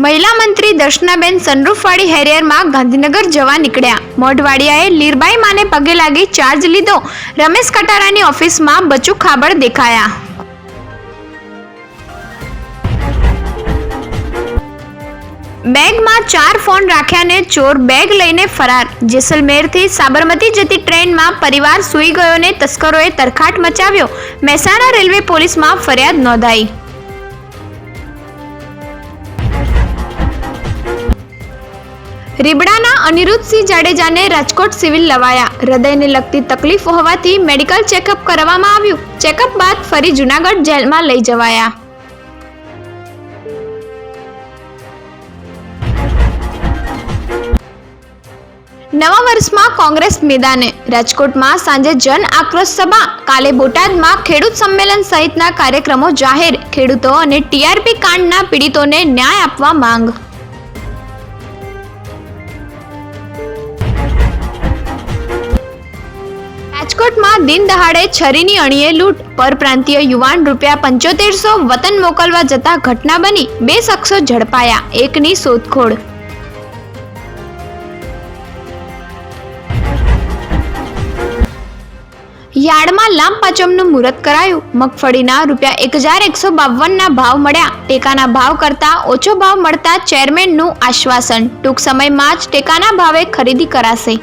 મહિલા મંત્રી દર્શનાબેન સનરૂફવાળી હેરિયરમાં ગાંધીનગર જવા નીકળ્યા. મોઢવાડિયાએ લીરબાઈ માને પગે લાગી ચાર્જ લીધો. રમેશ કટારાની ઓફિસમાં બચુ ખાબડ દેખાયા. બેગમાં 4 ફોન રાખ્યાને ચોર બેગ લઈને ફરાર. જેસલમેરથી સાબરમતી જતી ટ્રેનમાં પરિવાર સૂઈ ગયોને તસ્કરોએ તરખાટ મચાવ્યો. મહેસાણા રેલવે પોલીસમાં ફરિયાદ નોંધાઈ. રીબડાના અનિરુદ્ધસિંહ જાડેજાને રાજકોટ સિવિલ લવાયા. હૃદયને લગતી તકલીફ હોવાથી મેડિકલ ચેકઅપ કરવામાં આવ્યું. ચેકઅપ બાદ ફરી જૂનાગઢ જેલમાં લઈ જવાયા. નવા વર્ષમાં કોંગ્રેસ મેદાને. રાજકોટમાં સાંજે જન આક્રોશ સભા. કાલે બોટાદમાં ખેડૂત સંમેલન સહિતના કાર્યક્રમો જાહેર. ખેડૂતો અને ટીઆરપી કાંડના પીડિતોને ન્યાય આપવા માંગ. રાજકોટમાં દિન દહાડે છરીની અણીએ લૂંટ. પરપ્રાંતીય યુવાન ₹7500 વતન મોકલવા જતા ઘટના બની. 2 શખ્સો ઝડપાયા. એકની શોધખોળ. યાર્ડમાં લાંબપાચમનું મુહૂર્ત કરાયું. મગફળીના ₹1152ના ભાવ મળ્યા. ટેકાના ભાવ કરતાં ઓછો ભાવ મળતા ચેરમેનનું આશ્વાસન. ટૂંક સમયમાં જ ટેકાના ભાવે ખરીદી કરાશે.